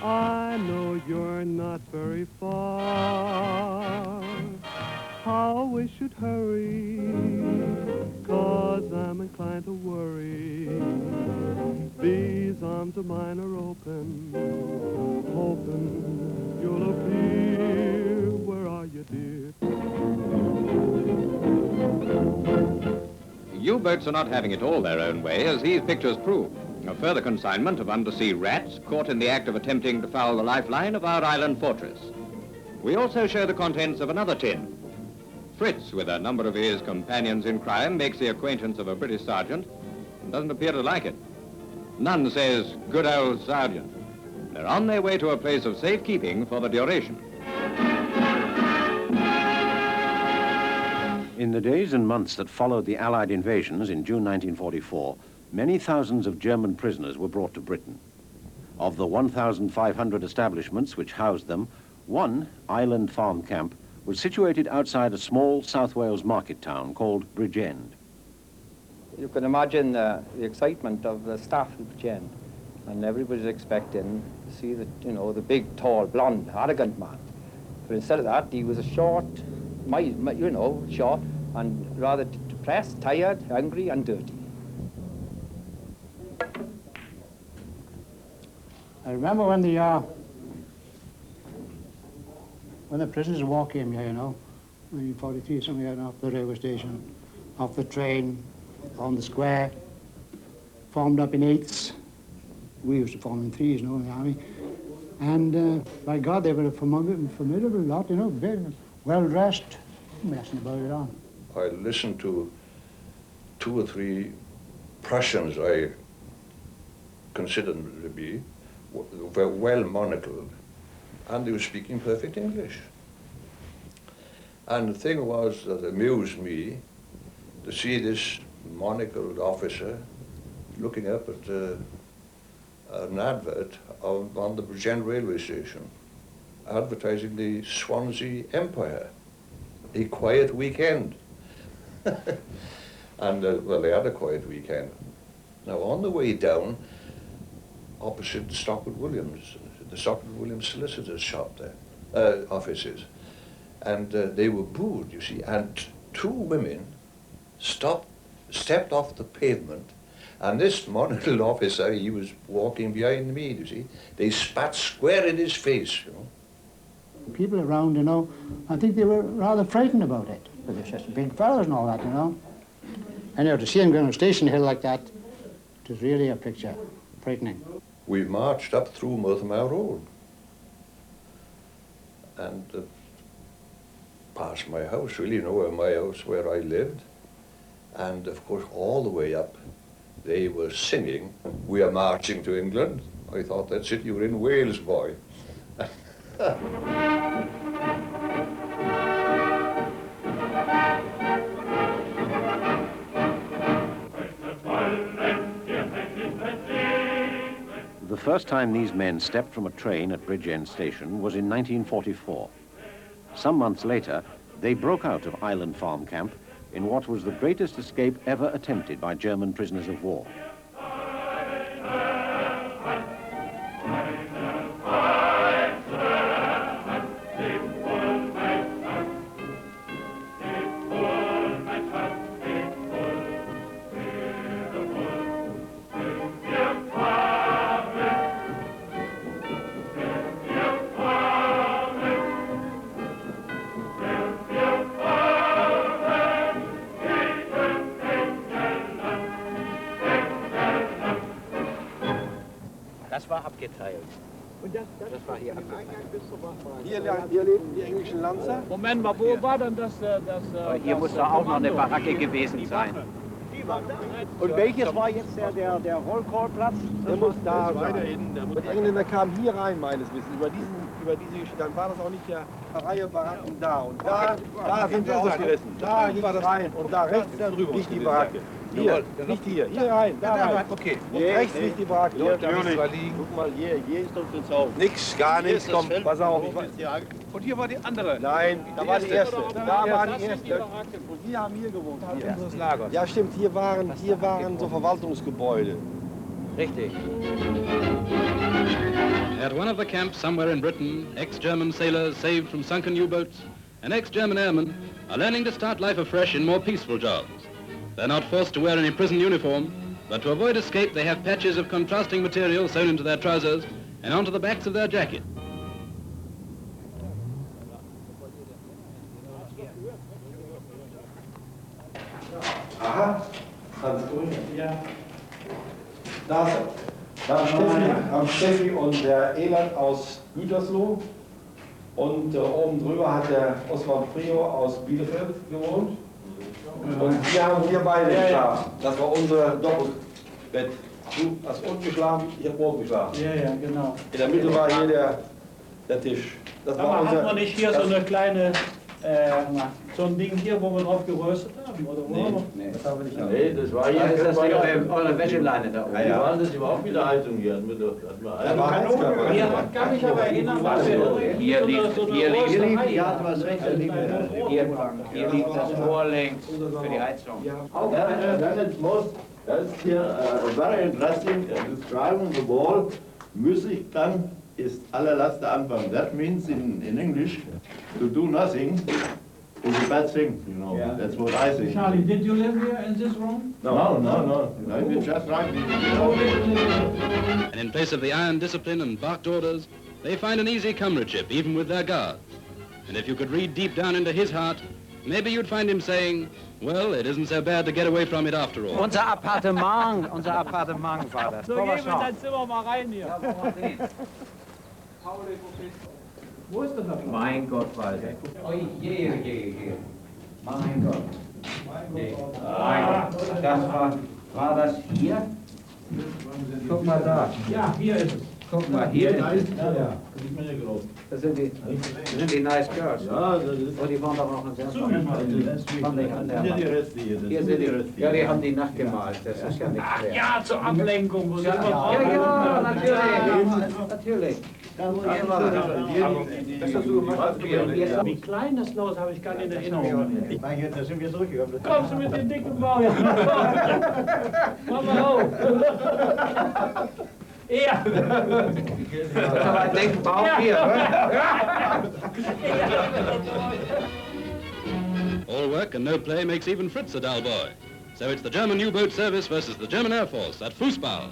I know you're not very far. How we should hurry, 'cause I'm inclined to worry. These arms of mine are open, hoping you'll appear. Where are you, dear? U-boats are not having it all their own way, as these pictures prove. A further consignment of undersea rats caught in the act of attempting to foul the lifeline of our island fortress. We also show the contents of another tin. Fritz, with a number of his companions in crime, makes the acquaintance of a British sergeant and doesn't appear to like it. None says, good old sergeant. They're on their way to a place of safekeeping for the duration. In the days and months that followed the Allied invasions in June 1944, many thousands of German prisoners were brought to Britain. Of the 1,500 establishments which housed them, one island farm camp was situated outside a small South Wales market town called Bridgend. You can imagine the excitement of the staff at Bridgend, and everybody's expecting to see the, the big, tall, blonde, arrogant man. But instead of that, he was a short, short and rather depressed, tired, hungry, and dirty. I remember when the prisoners walk in here, 1943, somewhere off the railway station, off the train, on the square, formed up in eighths. We used to form in threes, in the army. And by God, they were a formidable lot, very well-dressed, messing about it on. I listened to 2 or 3 Prussians I considered to be were well monocled, and they were speaking perfect English. And the thing was that amused me to see this monocled officer looking up at an advert on the Bridgend railway station, advertising the Swansea Empire, a quiet weekend. And, well, they had a quiet weekend. Now, on the way down, opposite Stockwood Williams, the Stockwood Williams solicitor's shop there, offices, and they were booed, you see, and 2 women stepped off the pavement, and this monocled officer, he was walking behind me, you see, they spat square in his face, People around, I think they were rather frightened about it. But they're such big fellows and all that, And to see them go on a station hill like that, it was really a picture, frightening. We marched up through Murthamar Road and past my house, really, my house where I lived. And of course, all the way up, they were singing, "We are marching to England." I thought, that's it, you were in Wales, boy. The first time these men stepped from a train at Bridgend Station was in 1944. Some months later, they broke out of Island Farm Camp in what was the greatest escape ever attempted by German prisoners of war. Das war abgeteilt. Und das war hier abgeteilt. Hier lebten die englischen Lanzer. Moment mal, wo war denn das? Hier muss doch auch noch eine Baracke gewesen sein. Und welches war jetzt der Rollcall-Platz? Der muss da sein. Und die Engländer kamen hier rein, meines Wissens, über diese Geschichte. Dann war das auch nicht der Reihe Baracken da. Und da sind wir ausgerissen. Da war das rein. Und da rechts liegt die Baracke. Hier, nicht hier. Hier rein, da rein. Okay. Und rechts liegt die Baracke. Hier, da müssen wir liegen. Guck mal, hier ist uns ins Haus. Nix, gar nichts. Komm, pass auf. Und hier war die andere? Nein, da war die erste. Da war die erste. Und wir haben hier gewohnt. Unseres Lagers. Ja, stimmt. Hier waren so Verwaltungsgebäude. Richtig. At one of the camps somewhere in Britain, ex-German sailors saved from sunken U-boats and ex-German airmen are learning to start life afresh in more peaceful jobs. They're not forced to wear any prison uniform, but to avoid escape they have patches of contrasting material sewn into their trousers and onto the backs of their jacket. Aha, ganz gut. Ja. Da haben Steffi und der Elert aus Gütersloh. Und oben drüber hat der Oswald Prio aus Bielefeld gewohnt. Und wir haben hier beide geschlafen. Das war unser Doppelbett. Du hast unten geschlafen, ich habe oben geschlafen. Ja, ja, genau. In der Mitte war hier der Tisch. Das war Aber unser, hat man nicht hier so eine kleine, so ein Ding hier, wo wir drauf geröstet haben? Oder wo? Nee, das haben wir nicht. Nee, das war hier. Das ist eure Wäscheleine da oben. Wie war das überhaupt mit der Heizung hier? Hier kann mich aber erinnern, was wir Hier liegt, ja, du hast recht, hier liegt das Tor längs für die Heizung. That's here very interesting describing the wall. Müßiggang ist allerletzter Anfang. That means in English to do nothing is a bad thing, you know. Yeah. That's what I think. Charlie, did you live here in this room? No. We just right. And in place of the iron discipline and barked orders, they find an easy comradeship, even with their guards. And if you could read deep down into his heart, maybe you'd find him saying, well, it isn't so bad to get away from it after all. Unser Appartement war das. So, gehen wir in dein Zimmer mal rein hier. Wo ist das? Mein Gott, Walter. Oh je. Mein Gott. War das hier? Guck mal da. Ja, hier ist es. Guck mal, hier ist es. Ja. Das sind die nice girls. Ja, das ist. Oh, die waren doch noch sehr Hier die restlichen. Hier sind die. Ja, die haben die nachgemalt. Das ist ja nichts mehr. Ja, zur Ablenkung. Wo sind wir drauf? Ja, natürlich. Wie klein das Los habe ich gar nicht in Erinnerung. Ich meine, da sind wir zurückgekommen. Kommst du mit dem dicken Bauch? Mach mal auf. Ja. Aber ein dicken Bauch hier. All work and no play makes even Fritz a dull boy. So it's the German U-boat service versus the German Air Force at Fußball.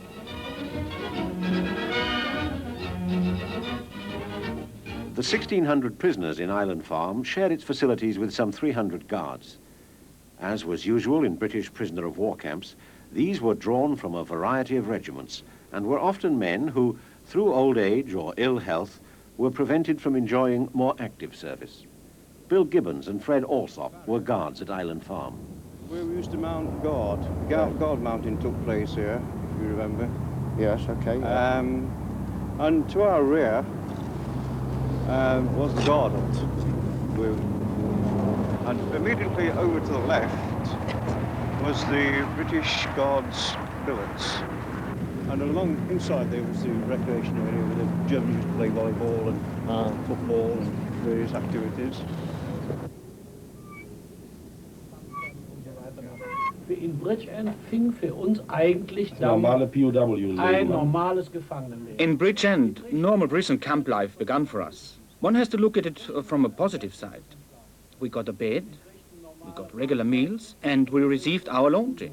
The 1,600 prisoners in Island Farm shared its facilities with some 300 guards. As was usual in British prisoner of war camps, these were drawn from a variety of regiments and were often men who, through old age or ill health, were prevented from enjoying more active service. Bill Gibbons and Fred Alsop were guards at Island Farm. Where we used to mount guard. Guard mounting took place here, if you remember. Yes, okay. And to our rear was the guard hut. And immediately over to the left was the British Guards billets. And along inside there was the recreation area where the Germans used to play volleyball and football and various activities. In Bridgend fing für uns eigentlich Normale POW. ein normales Gefangenenleben. In Bridgend, normal prison camp life began for us. One has to look at it from a positive side. We got a bed, we got regular meals, and we received our laundry.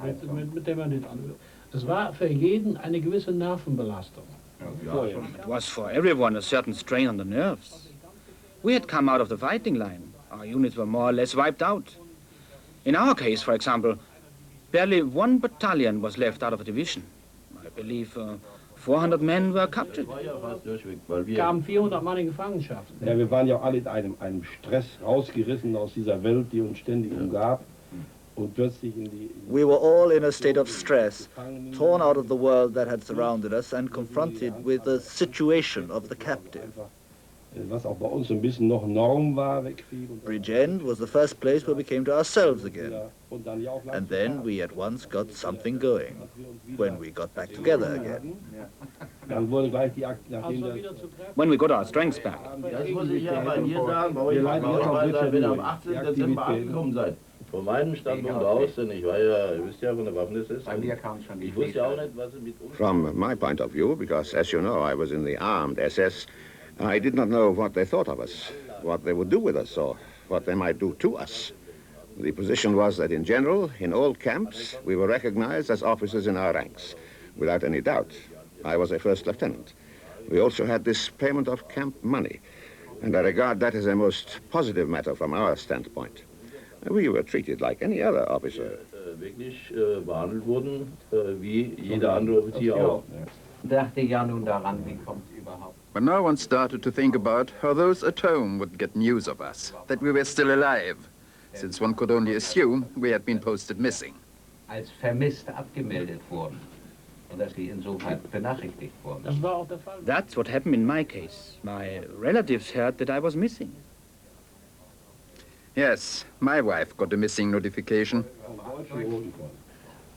Mit dem man nicht an. Es war für jeden eine gewisse Nervenbelastung. It was for everyone a certain strain on the nerves. We had come out of the fighting line. Our units were more or less wiped out. In our case, for example, barely one battalion was left out of a division. I believe 400 men were captured. Kamen 400 Mann in Gefangenschaft. Ja, wir waren ja alle in einem Stress rausgerissen aus dieser Welt, die uns ständig umgab. Und plötzlich in die... We were all in a state of stress, torn out of the world that had surrounded us and confronted with the situation of the captive. Was auch bei uns ein bisschen noch Norm war, wegfiel. Bridgend was the first place where we came to ourselves again. And then we at once got something going, when we got back together again. Dann wurde gleich die When we got our strength back. Das muss ich ja bei dir sagen, warum ihr am 18. Dezember angekommen seid. Von meinem Standpunkt aus, denn ich war ja, ihr wisst ja von der Waffen-SS, ich wusste ja auch nicht, was sie mit uns... From my point of view, because as you know, I was in the armed SS, I did not know what they thought of us, what they would do with us, or what they might do to us. The position was that in general, in all camps, we were recognized as officers in our ranks, without any doubt. I was a first lieutenant. We also had this payment of camp money, and I regard that as a most positive matter from our standpoint. We were treated like any other officer. Wirklich behandelt wurden, wie jeder andere Offizier auch. But no one started to think about how those at home would get news of us, that we were still alive, since one could only assume we had been posted missing. Als vermisst abgemeldet wurden und dass sie insofern benachrichtigt wurden. That's what happened in my case. My relatives heard that I was missing. Yes, my wife got a missing notification.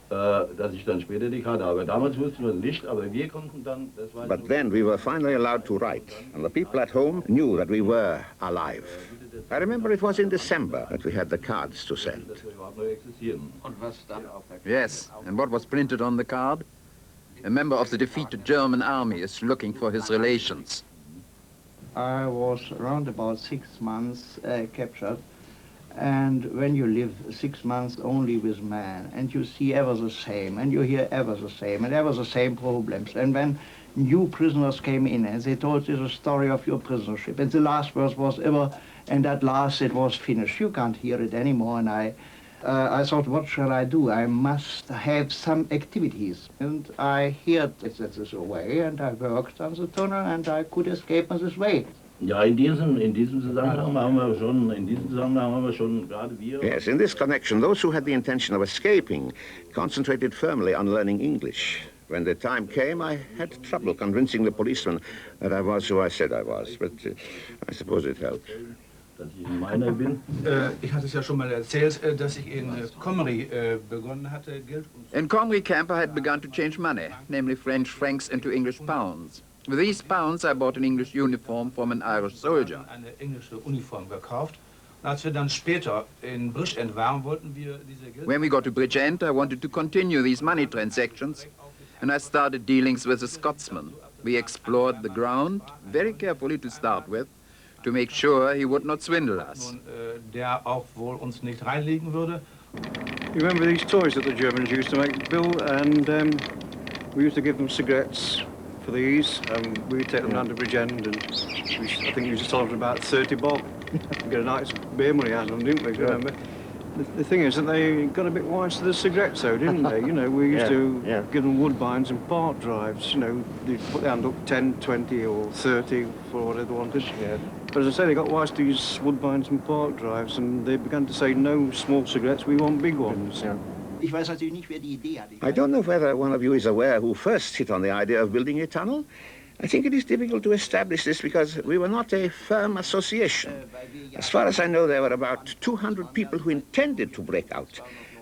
Dass ich dann später die Karte habe. Damals wussten wir es nicht, aber wir konnten dann... But then we were finally allowed to write, and the people at home knew that we were alive. I remember it was in December that we had the cards to send. Yes, and what was printed on the card? A member of the defeated German army is looking for his relations. I was around about 6 months captured. And when you live 6 months only with man, and you see ever the same, and you hear ever the same, and ever the same problems, and when new prisoners came in and they told you the story of your prisonership, and the last verse was ever, and at last it was finished. You can't hear it anymore, and I thought, what shall I do? I must have some activities. And I heard that this is a way, and I worked on the tunnel, and I could escape on this way. Ja, in diesem Zusammenhang haben wir schon, gerade wir... Yes, in this connection, those who had the intention of escaping concentrated firmly on learning English. When the time came, I had trouble convincing the policeman that I was who I said I was, but I suppose it helped. Ich hatte es ja schon mal erzählt, dass ich in Comrie begonnen hatte, Geld... In Comrie camp, I had begun to change money, namely French francs into English pounds. With these pounds, I bought an English uniform from an Irish soldier. Eine englische Uniform gekauft. Als wir dann später in Bridgend waren, wollten wir diese Geld... When we got to Bridgend, I wanted to continue these money transactions, and I started dealings with a Scotsman. We explored the ground, very carefully to start with, to make sure he would not swindle us. Der auch wohl uns nicht reinlegen würde. You remember these toys that the Germans used to make, Bill, and we used to give them cigarettes for these. We'd take them down to Bridgend, and I think we used to sell them for about 30 bob. Get a nice beer money out of them, didn't we? Yeah. Remember? The thing is that they got a bit wise to the cigarettes, though, didn't they? You know, we used to give them woodbines and park drives. You know, they put their hand up 10, 20 or 30 for whatever they wanted. Yeah. But as I say, they got wise to these woodbines and park drives, and they began to say, no small cigarettes, we want big ones. Yeah. I don't know whether one of you is aware who first hit on the idea of building a tunnel. I think it is difficult to establish this because we were not a firm association. As far as I know, there were about 200 people who intended to break out,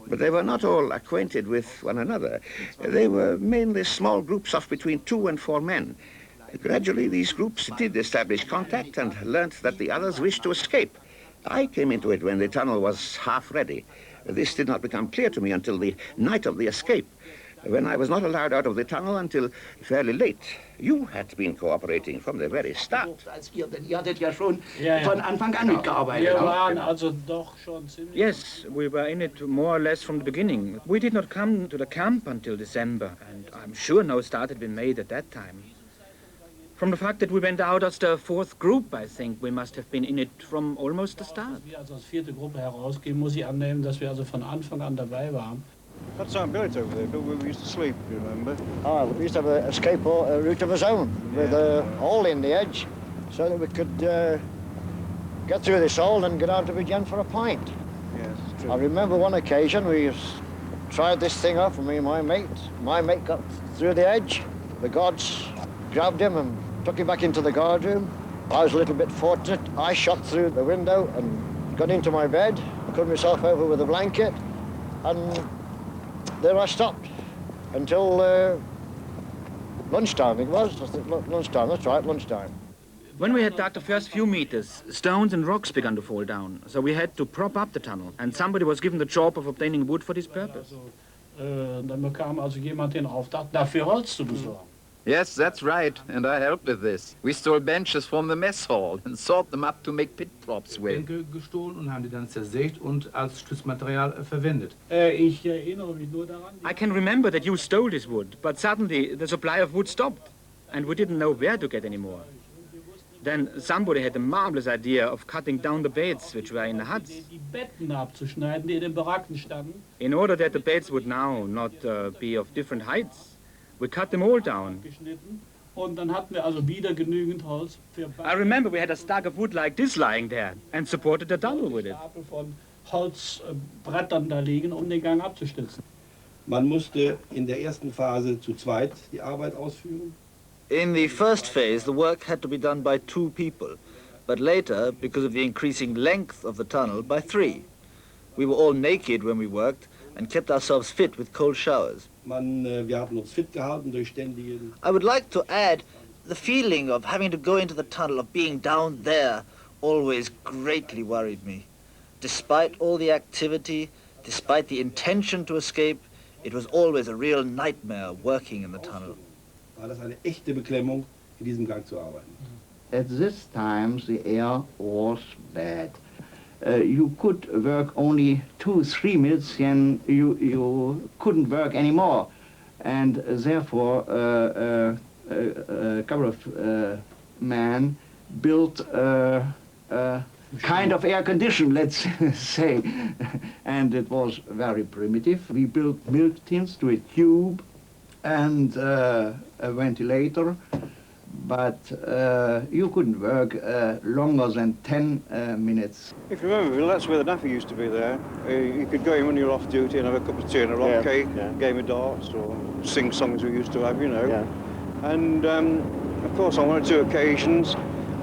but they were not all acquainted with one another. They were mainly small groups of between 2 and 4 men. Gradually, these groups did establish contact and learned that the others wished to escape. I came into it when the tunnel was half ready. This did not become clear to me until the night of the escape, when I was not allowed out of the tunnel until fairly late. You had been cooperating from the very start. Yes, we were in it more or less from the beginning. We did not come to the camp until December, and I'm sure no start had been made at that time. From the fact that we went out as the 4th group, I think we must have been in it from almost the start. Wir als 4. Gruppe herausgeben, muss ich annehmen, dass wir also von Anfang an dabei waren. That's our billet over there, Bill, where we used to sleep, you remember? Oh, we used to have an escape route of our own, with a hole in the edge, so that we could get through this hole and get out to Bridgend for a pint. Yes, true. I remember one occasion we tried this thing off, me and my mate. My mate got through the edge. The guards grabbed him and took him back into the guard room. I was a little bit fortunate. I shot through the window and got into my bed, covered myself over with a blanket, and there I stopped until lunchtime, it was. I think lunchtime, that's right, lunchtime. When we had dug the first few meters, stones and rocks began to fall down, so we had to prop up the tunnel, and somebody was given the job of obtaining wood for this purpose. Dann bekam also jemand den Auftrag, dafür Holz zu besorgen. Yes, that's right, and I helped with this. We stole benches from the mess hall and sawed them up to make pit props with. Bänke gestohlen und haben die dann zersägt und als Stützmaterial verwendet. Ich erinnere mich nur daran. I can remember that you stole this wood, but suddenly the supply of wood stopped, and we didn't know where to get any more. Then somebody had the marvelous idea of cutting down the beds which were in the huts. Die Betten abzuschneiden, die in den Baracken standen. In order that the beds would now not be of different heights, we cut them all down. Und dann hatten wir also wieder genügend Holz für I remember we had a stack of wood like this lying there and supported the tunnel with it. Stapel von Holzbrettern da liegen, um den Gang abzustützen. Man musste in der ersten Phase zu zweit die Arbeit ausführen. In the first phase, the work had to be done by 2 people, but later, because of the increasing length of the tunnel, by 3. We were all naked when we worked and kept ourselves fit with cold showers. Wir hatten uns fit gehalten durch ständigen... I would like to add, the feeling of having to go into the tunnel, of being down there, always greatly worried me. Despite all the activity, despite the intention to escape, it was always a real nightmare working in the tunnel. War das eine echte Beklemmung, in diesem Gang zu arbeiten. At this time, the air was bad. You could work only 2-3 minutes and you couldn't work anymore. And therefore, a couple of men built a kind of air condition, let's say. And it was very primitive. We built milk tins to a tube and a ventilator. But you couldn't work longer than 10 minutes. If you remember, that's where the naffy used to be there. You could go in when you're off duty and have a cup of tea and a rock cake, game of darts, or sing songs we used to have, you know. Yeah. And of course, on 1 or 2 occasions,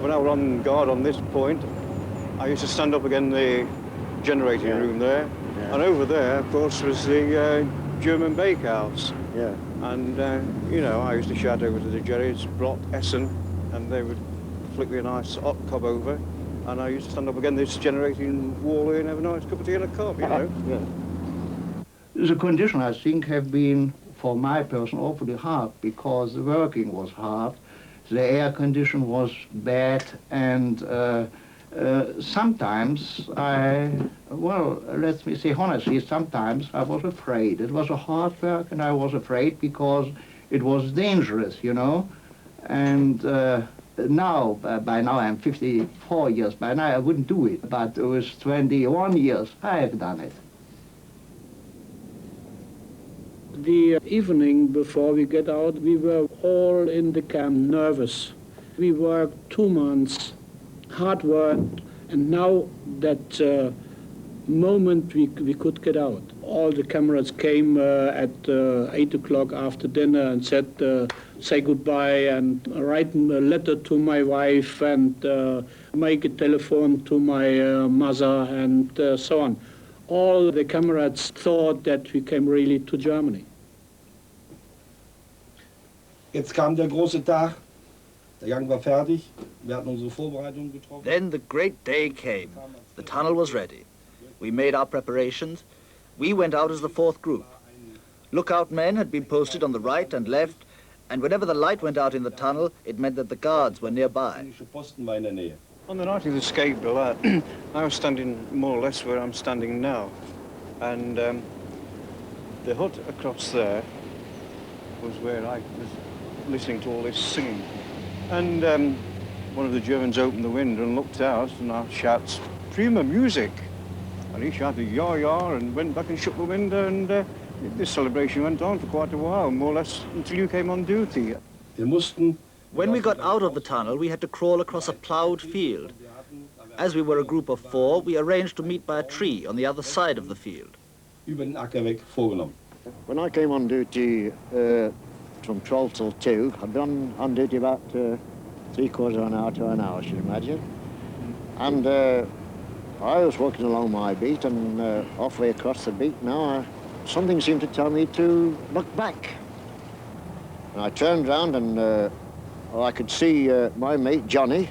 when I was on guard on this point, I used to stand up again in the generating room there. Yeah. And over there, of course, was the German bakehouse. Yeah. And, you know, I used to shout over to the Jerry's, Blot, Essen, and they would flick me a nice hot cob over. And I used to stand up again this generating wall and have a nice cup of tea and a cob, you know. Yeah. The condition, I think, have been, for my person, awfully hard, because the working was hard, the air condition was bad, and sometimes let me say honestly, sometimes I was afraid. It was a hard work, and I was afraid because it was dangerous, you know. And now, by now I'm 54 years, by now I wouldn't do it, but it was 21 years I have done it. The evening before we get out, we were all in the camp nervous. We worked 2 months. Hard work, and now that moment we could get out. All the comrades came at 8 o'clock after dinner and said, say goodbye and write a letter to my wife and make a telephone to my mother and so on. All the comrades thought that we came really to Germany. Jetzt kam der große Tag. Der Gang war fertig. Wir hatten unsere Vorbereitungen getroffen. Then the great day came. The tunnel was ready. We made our preparations. We went out as the 4th group. Lookout men had been posted on the right and left, and whenever the light went out in the tunnel, it meant that the guards were nearby. On the night of the escape, Bill, I was standing more or less where I'm standing now. And the hut across there was where I was listening to all this singing. And one of the Germans opened the window and looked out, and I shouted, "Prima music!" And he shouted, "Ja, ja," and went back and shut the window, and this celebration went on for quite a while, more or less until you came on duty. When we got out of the tunnel, we had to crawl across a ploughed field. As we were a group of 4, we arranged to meet by a tree on the other side of the field. When I came on duty from 12 till 2, I'd been on duty about 3/4 of an hour to an hour, I should imagine. And I was walking along my beat, and halfway across the beat now, something seemed to tell me to look back. And I turned round, and I could see my mate, Johnny,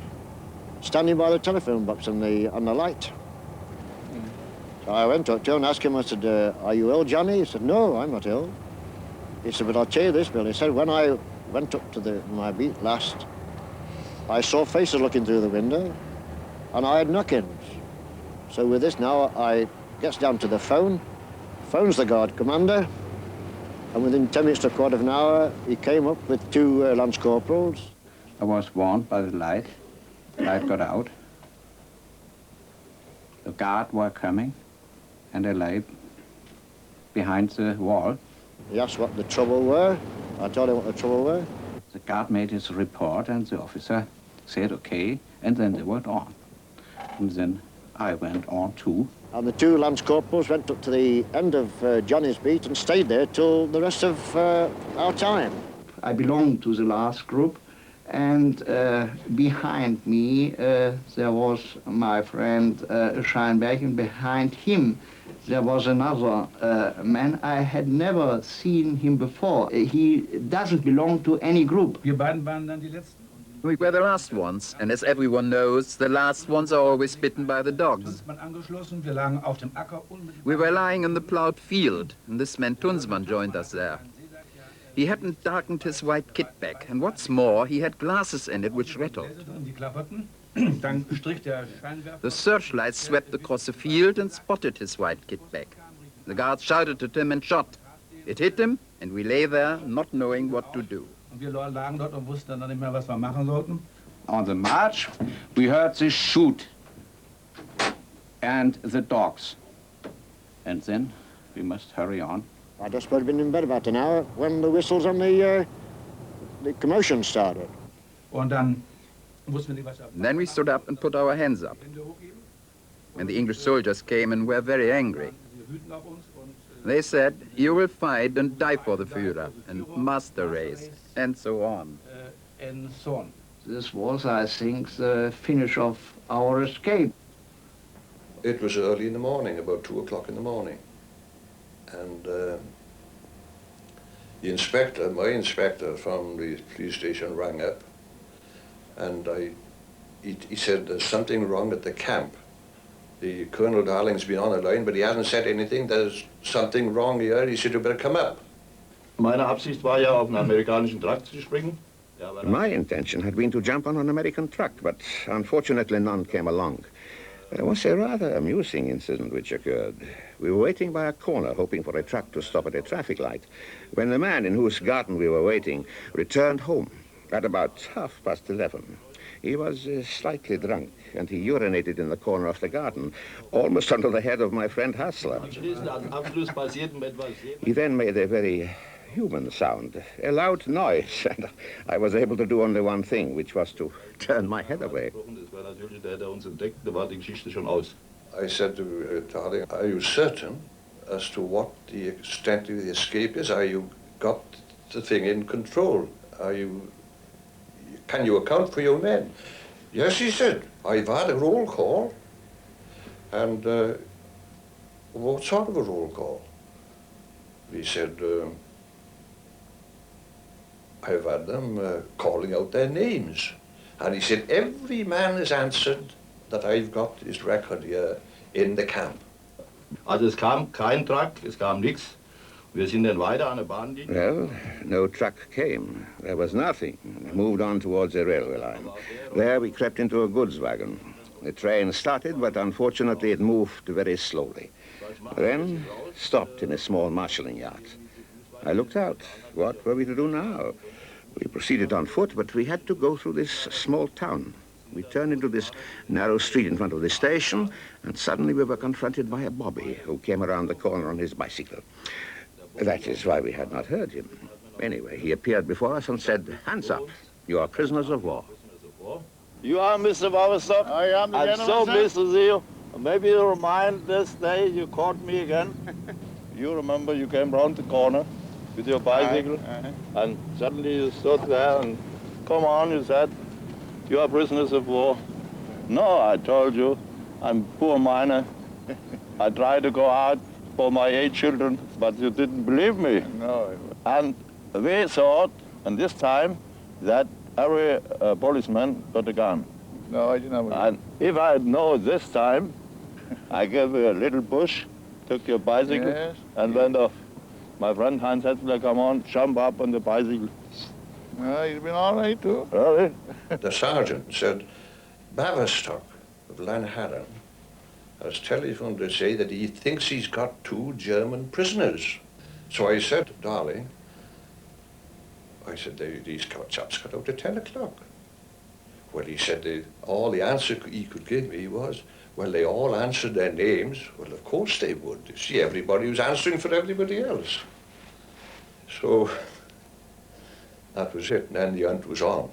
standing by the telephone box on the light. So I went up to him and asked him, I said, are you ill, Johnny? He said, no, I'm not ill. He said, but I'll tell you this, Bill. He said, when I went up to my beat last, I saw faces looking through the window, and I had knock-ins. So with this now, I gets down to the phone, phones the guard commander, and within 10 minutes to a quarter of an hour, he came up with 2 lance corporals. I was warned by the light. Light got out. The guard were coming, and they lay behind the wall. He asked what the trouble were. I told him what the trouble were. The guard made his report, and the officer said okay, and then they went on. And then I went on too. And the 2 lance corporals went up to the end of Johnny's beat and stayed there till the rest of our time. I belonged to the last group, and behind me there was my friend Scheinberg, and behind him there was another man. I had never seen him before. He doesn't belong to any group. Wir beiden waren dann die Letzten. We were the last ones, and as everyone knows, the last ones are always bitten by the dogs. We were lying in the plowed field, and this man Tunsman joined us there. He hadn't darkened his white kit bag, and what's more, he had glasses in it which rattled. The searchlight swept across the field and spotted his white kit bag. The guards shouted at him and shot. It hit him, and we lay there not knowing what to do. Wir lagen dort und wussten dann nicht mehr, was wir machen sollten. On the march, we heard the shoot and the dogs. And then we must hurry on. I just would have been in bed about an hour when the whistles on the commotion started. Und dann wussten wir nicht, was wir Then we stood up and put our hands up. And the English soldiers came and were very angry. They said, you will fight and die for the Führer, and master race, and so on. And so on. This was, I think, the finish of our escape. It was early in the morning, about 2 o'clock in the morning. And the inspector, my inspector from the police station rang up, and he said, there's something wrong at the camp. The Colonel Darling's been on the line, but he hasn't said anything. There's something wrong here. He said, you better come up. Meine Absicht war ja, auf einen amerikanischen Truck zu springen. My intention had been to jump on an American truck, but unfortunately none came along. There was a rather amusing incident which occurred. We were waiting by a corner, hoping for a truck to stop at a traffic light, when the man in whose garden we were waiting returned home at about 11:30. He was slightly drunk, and he urinated in the corner of the garden, almost under the head of my friend Hassler. He then made a very human sound, a loud noise, and I was able to do only one thing, which was to turn my head away. I said to Darling, are you certain as to what the extent of the escape is? Are you got the thing in control? Can you account for your men? Yes, he said, I've had a roll call. And what sort of a roll call? He said, I've had them calling out their names. And he said, every man has answered that I've got his record here in the camp. Also es kam kein Truck, es kam nichts. Wir sind dann weiter an der Bahnlinie. Well, no truck came. There was nothing. We moved on towards the railway line. There we crept into a goods wagon. The train started, but unfortunately it moved very slowly. Then stopped in a small marshalling yard. I looked out. What were we to do now? We proceeded on foot, but we had to go through this small town. We turned into this narrow street in front of the station, and suddenly we were confronted by a bobby who came around the corner on his bicycle. That is why we had not heard him. Anyway, he appeared before us and said, hands up, you are prisoners of war. You are Mr. Waverstock? I am the I'm so gentleman, pleased to see you. Maybe you remind this day you caught me again. You remember you came round the corner with your bicycle, and suddenly you stood there and, come on, you said, you are prisoners of war. No, I told you, I'm a poor miner. I tried to go out for my 8 children, but you didn't believe me. No. And we thought, and this time, that every policeman got a gun. No, I didn't have a... And if I had known this time, I gave you a little push, took your bicycle, Yes. and went off. My friend Hans Hetzler, come on, jump up on the bicycle. No, he's been all right too. Really? The sergeant said, Baverstock of Lanharan has telephoned to say that he thinks he's got 2 German prisoners. So I said, darling, I said, these chaps got out at 10 o'clock. Well, he said all the answer he could give me was, well, they all answered their names. Well, of course they would. You see, everybody was answering for everybody else. So that was it, and then the hunt was on.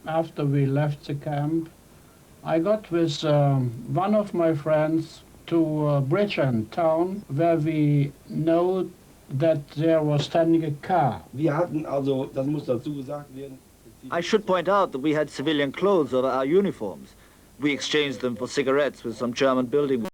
After we left the camp, I got with one of my friends to Bridgend town, where we know that there was standing a car. I should point out that we had civilian clothes over our uniforms. We exchanged them for cigarettes with some German building.